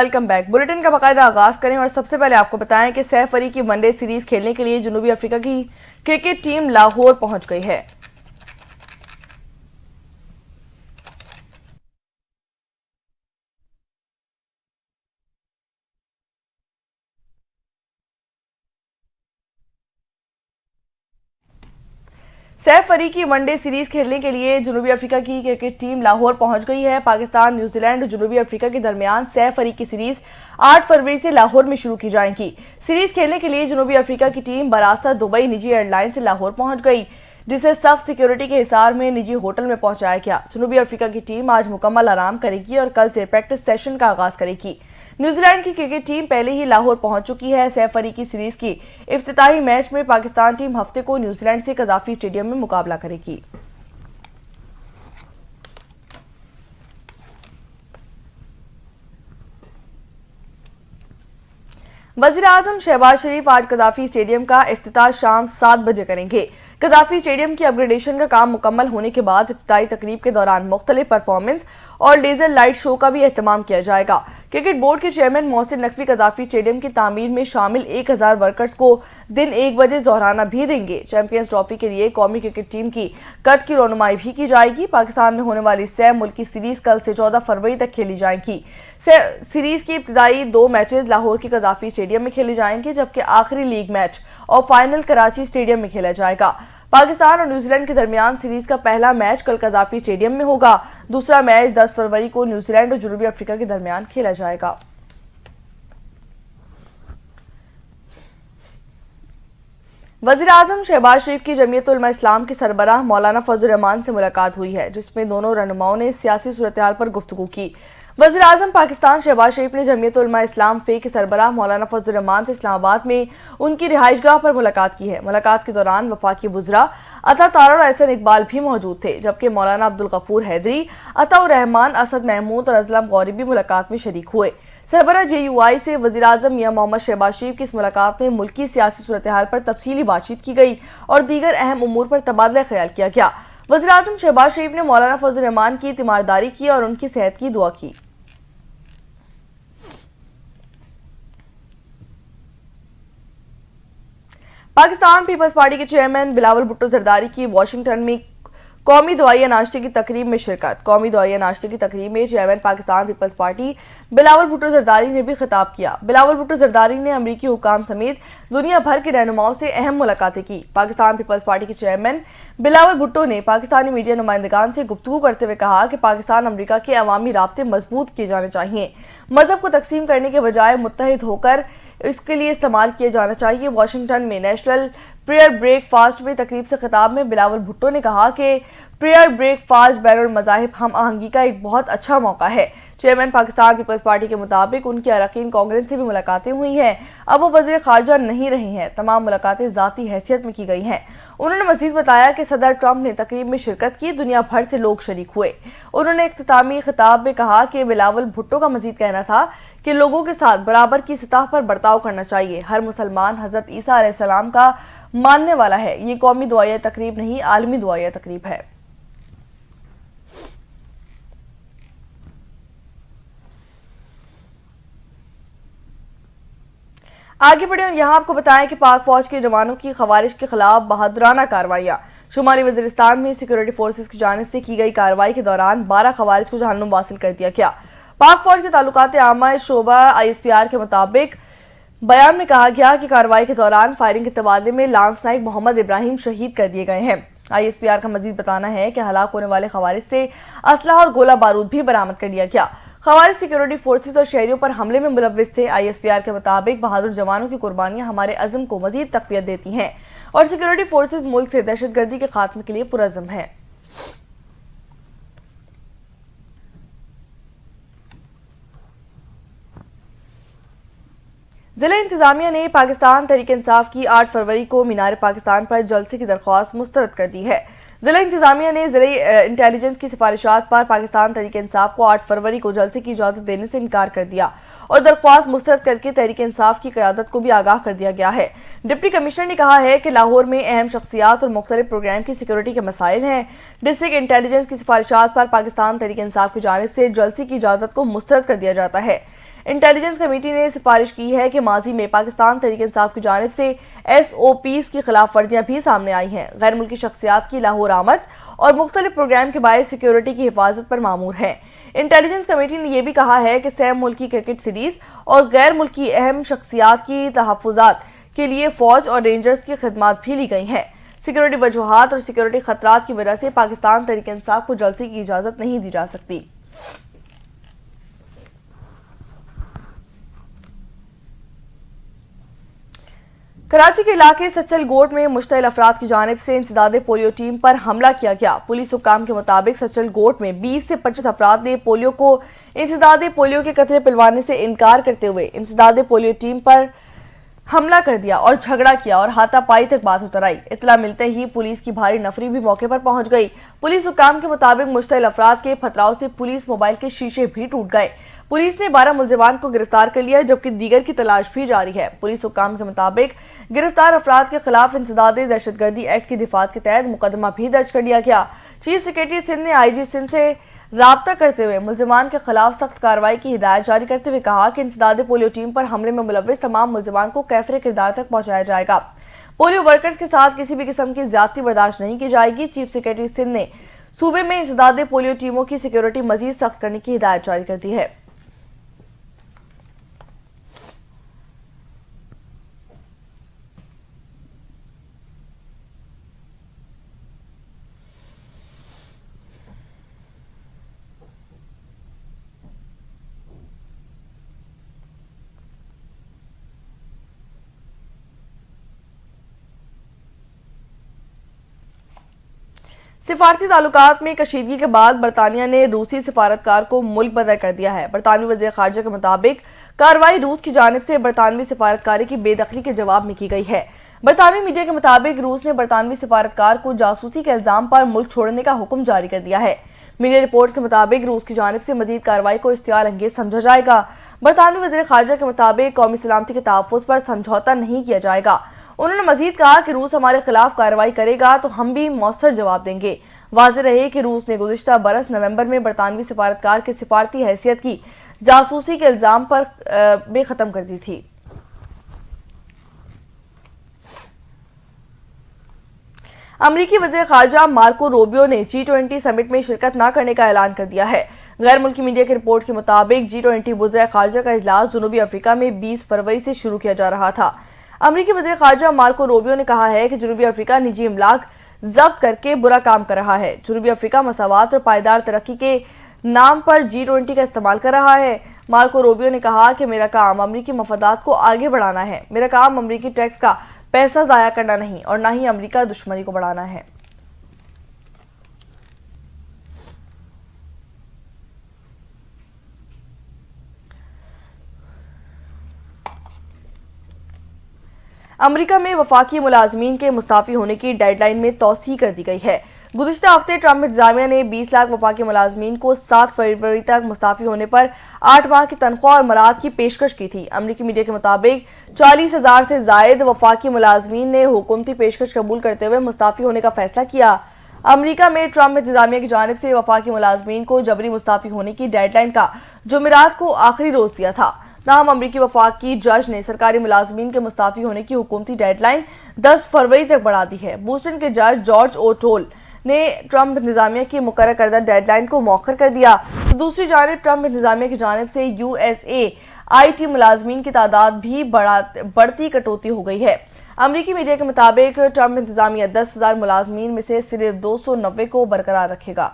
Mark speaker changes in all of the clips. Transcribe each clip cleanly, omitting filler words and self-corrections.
Speaker 1: Welcome back. Bulletin کا باقاعدہ آغاز کریں اور سب سے پہلے آپ کو بتائیں کہ سیف علی کی ون ڈے سیریز کھیلنے کے لیے جنوبی افریقہ کی کرکٹ ٹیم لاہور پہنچ گئی ہے۔ سیف علی کی ون ڈے سیریز کھیلنے کے لیے جنوبی افریقہ کی کرکٹ ٹیم لاہور پہنچ گئی ہے۔ پاکستان، نیوزی لینڈ اور جنوبی افریقہ کے درمیان سیف علی کی سیریز 8 فروری سے لاہور میں شروع کی جائیں گی۔ سیریز کھیلنے کے لیے جنوبی افریقہ کی ٹیم براستہ دبئی نجی ایئر لائن سے لاہور پہنچ گئی، جسے سخت سیکیورٹی کے حصار میں نجی ہوٹل میں پہنچایا گیا۔ جنوبی افریقہ کی ٹیم آج مکمل آرام کرے گی اور کل سے پریکٹس سیشن کا آغاز کرے گی۔ نیوزی لینڈ کی کرکٹ ٹیم پہلے ہی لاہور پہنچ چکی ہے۔ سیف علی کی سیریز کی افتتاحی میچ میں پاکستان ٹیم ہفتے کو نیوزی لینڈ سے قذافی اسٹیڈیم میں مقابلہ کرے گی۔ وزیر اعظم شہباز شریف آج قذافی اسٹیڈیم کا افتتاح شام 7 بجے کریں گے۔ قذافی اسٹیڈیم کی اپ گریڈیشن کا کام مکمل ہونے کے بعد افتتاحی تقریب کے دوران مختلف پرفارمنس اور لیزر لائٹ شو کا بھی اہتمام کیا جائے گا۔ کرکٹ بورڈ کے chairman Mohsin Naqvi Gaddafi stadium کی تعمیر میں شامل 1000 ورکرز کو دن 1 بجے ظہرانہ بھی دیں گے۔ چیمپئنز ٹرافی کے لیے قومی کرکٹ ٹیم کی کٹ کی رونمائی بھی کی جائے گی۔ پاکستان میں ہونے والی سہ ملکی سیریز کل سے 14 فروری تک کھیلی جائیں گی۔ سیریز کی ابتدائی 2 میچز لاہور کے قذافی اسٹیڈیم میں کھیلے جائیں گے، جبکہ آخری لیگ میچ اور فائنل کراچی اسٹیڈیم میں کھیلا جائے گا۔ پاکستان اور نیوزی لینڈ کے درمیان سیریز کا پہلا میچ کل قذافی اسٹیڈیم میں ہوگا۔ دوسرا میچ 10 فروری کو نیوزی لینڈ اور جنوبی افریقہ کے درمیان کھیلا جائے گا۔ وزیر اعظم شہباز شریف کی جمعیت علماء اسلام کے سربراہ مولانا فضل الرحمان سے ملاقات ہوئی ہے، جس میں دونوں رہنماؤں نے سیاسی صورتحال پر گفتگو کی۔ وزیر اعظم پاکستان شہباز شریف نے جمعیت علماء اسلام فے کے سربراہ مولانا فضل الرحمان سے اسلام آباد میں ان کی رہائش گاہ پر ملاقات کی ہے۔ ملاقات کے دوران وفاقی وزراء عطا طاہر اور احسن اقبال بھی موجود تھے، جبکہ مولانا عبدالغفور حیدری، عطا الرحمان، اسد محمود اور اسلم غوری بھی ملاقات میں شریک ہوئے۔ سربراہ جے یو آئی سے وزیر اعظم میاں محمد شہباز شریف کی اس ملاقات میں ملکی سیاسی صورتحال پر تفصیلی بات چیت کی گئی اور دیگر اہم امور پر تبادلہ خیال کیا گیا۔ وزیر اعظم شہباز شریف نے مولانا فضل الرحمان کی تیمارداری کی اور ان کی صحت کی دعا کی۔ پاکستان پیپلز پارٹی کے چیئرمین بلاول بھٹو زرداری کی واشنگٹن میں قومی دعائیہ ناشتے کی تقریب میں شرکت۔ قومی دعائیہ ناشتے کی تقریب میں چیئرمین پاکستان پیپلز پارٹی بلاول بھٹو زرداری نے بھی خطاب کیا۔ بلاول بھٹو زرداری نے امریکی حکام سمیت دنیا بھر کے رہنماؤں سے اہم ملاقاتیں کی۔ پاکستان پیپلز پارٹی کے چیئرمین بلاول بھٹو نے پاکستانی میڈیا نمائندگان سے گفتگو کرتے ہوئے کہا کہ پاکستان امریکہ کے عوامی رابطے مضبوط کیے جانے چاہیے۔ مذہب کو تقسیم کرنے کے بجائے متحد ہو کر اس کے لیے استعمال کیا جانا چاہیے۔ واشنگٹن میں نیشنل پریئر بریک فاسٹ میں تقریب سے خطاب میں بلاول بھٹو نے کہا کہ پریئر بریک فاسٹ بین المذاہب ہم آہنگی کا ایک بہت اچھا موقع ہے۔ چیئرمین پاکستان پیپلز پارٹی کے مطابق ان کی اراکین کانگریس سے بھی ملاقاتیں ہوئی ہیں۔ اب وہ وزیر خارجہ نہیں رہے ہیں۔ تمام ملاقاتیں ذاتی حیثیت میں کی گئی ہیں۔ انہوں نے مزید بتایا کہ صدر ٹرمپ نے تقریب میں شرکت کی، دنیا بھر سے لوگ شریک ہوئے۔ انہوں نے اختتامی خطاب میں کہا کہ بلاول بھٹو کا مزید کہنا تھا کہ لوگوں کے ساتھ برابر کی سطح پر برتاؤ کرنا چاہیے۔ ہر مسلمان حضرت عیسیٰ علیہ السلام کا ماننے والا ہے۔ یہ قومی دعائیہ تقریب نہیں، عالمی دعائیہ تقریب ہے۔ آگے بڑھیں اور یہاں آپ کو بتائیں کہ پاک فوج کے جوانوں کی خوارج کے خلاف بہادرانہ کارروائیاں۔ شمالی وزیرستان میں سیکیورٹی فورسز کی جانب سے کی گئی کارروائی کے دوران 12 خوارج کو جہنم واصل کر دیا گیا۔ پاک فوج کے تعلقات عامہ شعبہ آئی ایس پی آر کے مطابق بیان میں کہا گیا کہ کارروائی کے دوران فائرنگ کے تبادلے میں لانس نائک محمد ابراہیم شہید کر دیے گئے ہیں۔ آئی ایس پی آر کا مزید بتانا ہے کہ ہلاک ہونے والے خوارج سے اسلحہ اور گولہ بارود بھی برآمد کر لیا گیا۔ خوارج سیکیورٹی فورسز اور شہریوں پر حملے میں ملوث تھے۔ آئی ایس پی آر کے مطابق بہادر جوانوں کی قربانیاں ہمارے عزم کو مزید تقویت دیتی ہیں اور سیکیورٹی فورسز ملک سے دہشت گردی کے خاتمے کے لیے پرعزم ہیں۔ ضلع انتظامیہ نے پاکستان تحریک انصاف کی 8 فروری کو مینار پاکستان پر جلسے کی درخواست مسترد کر دی ہے۔ ضلع انتظامیہ نے ضلع انٹیلیجنس کی سفارشات پر پاکستان تحریک انصاف کو 8 فروری کو جلسے کی اجازت دینے سے انکار کر دیا اور درخواست مسترد کر کے تحریک انصاف کی قیادت کو بھی آگاہ کر دیا گیا ہے۔ ڈپٹی کمشنر نے کہا ہے کہ لاہور میں اہم شخصیات اور مختلف پروگرام کی سیکیورٹی کے مسائل ہیں۔ ڈسٹرکٹ انٹیلیجنس کی سفارشات پر پاکستان تحریک انصاف کی جانب سے جلسے کی اجازت کو مسترد کر دیا جاتا ہے۔ انٹیلیجنس کمیٹی نے سفارش کی ہے کہ ماضی میں پاکستان تحریک انصاف کی جانب سے ایس او پیز کی خلاف ورزیاں بھی سامنے آئی ہیں۔ غیر ملکی شخصیات کی لاہور آمد اور مختلف پروگرام کے باعث سیکیورٹی کی حفاظت پر مامور ہیں۔ انٹیلیجنس کمیٹی نے یہ بھی کہا ہے کہ سیم ملکی کرکٹ سیریز اور غیر ملکی اہم شخصیات کی تحفظات کے لیے فوج اور رینجرز کی خدمات بھی لی گئی ہیں۔ سیکیورٹی وجوہات اور سیکیورٹی خطرات کی وجہ سے پاکستان تحریک انصاف کو جلسے کی اجازت نہیں دی جا سکتی۔ کراچی کے علاقے سچل گوٹ میں مشتعل افراد کی جانب سے انسداد پولیو ٹیم پر حملہ کیا گیا۔ پولیس حکام کے مطابق سچل گوٹ میں 20 سے 25 افراد نے پولیو کو انسداد پولیو کے قطرے پلوانے سے انکار کرتے ہوئے انسداد پولیو ٹیم پر حملہ کر دیا اور جھگڑا کیا اور ہاتھا پائی تک بات اتر آئی۔ اطلاع ملتے ہی پولیس کی بھاری نفری بھی موقع پر پہنچ گئی۔ پولیس حکام کے مطابق مشتعل افراد کے پتھراؤ سے پولیس موبائل کے شیشے بھی ٹوٹ گئے۔ پولیس نے 12 ملزمان کو گرفتار کر لیا جبکہ دیگر کی تلاش بھی جاری ہے۔ پولیس حکام کے مطابق گرفتار افراد کے خلاف انسداد دہشت گردی ایکٹ کی دفعات کے تحت مقدمہ بھی درج کر لیا گیا۔ چیف سیکریٹری سندھ نے آئی جی سندھ سے رابطہ کرتے ہوئے ملزمان کے خلاف سخت کارروائی کی ہدایت جاری کرتے ہوئے کہا کہ انسداد پولیو ٹیم پر حملے میں ملوث تمام ملزمان کو کیفر کردار تک پہنچایا جائے گا۔ پولیو ورکرز کے ساتھ کسی بھی قسم کی زیادتی برداشت نہیں کی جائے گی۔ چیف سیکریٹری سندھ نے صوبے میں انسداد پولیو ٹیموں کی سیکیورٹی مزید سخت کرنے کی ہدایت جاری کر دی ہے۔ سفارتی تعلقات میں کشیدگی کے بعد برطانیہ نے روسی سفارتکار کو ملک بدر کر دیا ہے۔ برطانوی وزیر خارجہ کے مطابق کارروائی روس کی جانب سے برطانوی سفارتکاری کی بے دخلی کے جواب میں کی گئی ہے۔ برطانوی میڈیا کے مطابق روس نے برطانوی سفارتکار کو جاسوسی کے الزام پر ملک چھوڑنے کا حکم جاری کر دیا ہے۔ میڈیا رپورٹس کے مطابق روس کی جانب سے مزید کارروائی کو اشتعال انگیز سمجھا جائے گا۔ برطانوی وزیر خارجہ کے مطابق قومی سلامتی کے تحفظ پر سمجھوتہ نہیں کیا جائے گا۔ انہوں نے مزید کہا کہ روس ہمارے خلاف کارروائی کرے گا تو ہم بھی مؤثر جواب دیں گے۔ واضح رہے کہ روس نے گزشتہ برس نومبر میں برطانوی سفارتکار کی سفارتی حیثیت کی جاسوسی کے الزام پر بے ختم کر دی تھی۔ امریکی وزیر خارجہ مارکو روبیو نے G20 سمٹ میں شرکت نہ کرنے کا اعلان کر دیا ہے۔ غیر ملکی میڈیا کی رپورٹس کے مطابق G20 وزراء خارجہ کا اجلاس جنوبی افریقہ میں 20 فروری سے شروع کیا جا رہا تھا۔ امریکی وزیر خارجہ مارکو روبیو نے کہا ہے کہ جنوبی افریقہ نجی املاک ضبط کر کے برا کام کر رہا ہے۔ جنوبی افریقہ مساوات اور پائیدار ترقی کے نام پر G20 کا استعمال کر رہا ہے۔ مارکو روبیو نے کہا کہ میرا کام امریکی مفادات کو آگے بڑھانا ہے۔ میرا کام امریکی ٹیکس کا پیسہ ضائع کرنا نہیں اور نہ ہی امریکہ دشمنی کو بڑھانا ہے۔ امریکہ میں وفاقی ملازمین کے مستعفی ہونے کی ڈیڈ لائن میں توسیع کر دی گئی ہے۔ گزشتہ ہفتے ٹرمپ انتظامیہ نے 20 لاکھ وفاقی ملازمین کو 7 فروری تک مستعفی ہونے پر 8 ماہ کی تنخواہ اور مراعات کی پیشکش کی تھی۔ امریکی میڈیا کے مطابق 40,000 سے زائد وفاقی ملازمین نے حکومتی پیشکش قبول کرتے ہوئے مستعفی ہونے کا فیصلہ کیا۔ امریکہ میں ٹرمپ انتظامیہ کی جانب سے وفاقی ملازمین کو جبری مستعفی ہونے کی ڈیڈ لائن کا جمعرات کو آخری روز دیا تھا۔ تاہم امریکی وفاقی جج نے سرکاری ملازمین کے مستعفی ہونے کی حکومتی ڈیڈ لائن 10 فروری تک بڑھا دی ہے۔ بوسٹن کے جج جارج او ٹول نے ٹرمپ انتظامیہ کی مقرر کردہ ڈیڈ لائن کو مؤخر کر دیا تو دوسری جانب ٹرمپ انتظامیہ کی جانب سے USAIT ملازمین کی تعداد بھی بڑھتی کٹوتی ہو گئی ہے۔ امریکی میڈیا کے مطابق ٹرمپ انتظامیہ 10,000 ملازمین میں سے صرف 290 کو برقرار رکھے گا۔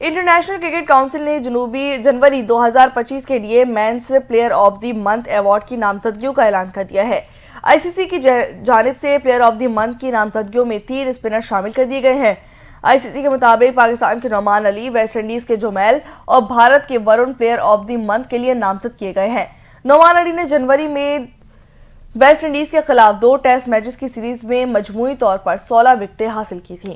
Speaker 1: انٹرنیشنل کرکٹ کونسل نے جنوری 2025 کے لیے means player of the month award کی نامزدگیوں کا اعلان کر دیا ہے۔ ICC کی جانب سے پلیئر آف دی منتھ کی نامزدگیوں میں 3 اسپنر شامل کر دیے گئے ہیں۔ ICC کے مطابق پاکستان کے نعمان علی، ویسٹ انڈیز کے جومیل اور بھارت کے ورن پلیئر آف دی منتھ کے لیے نامزد کیے گئے ہیں۔ نعمان علی نے جنوری میں ویسٹ انڈیز کے خلاف 2 ٹیسٹ میچز کی سیریز میں مجموعی طور پر 16 وکٹیں حاصل کی تھیں۔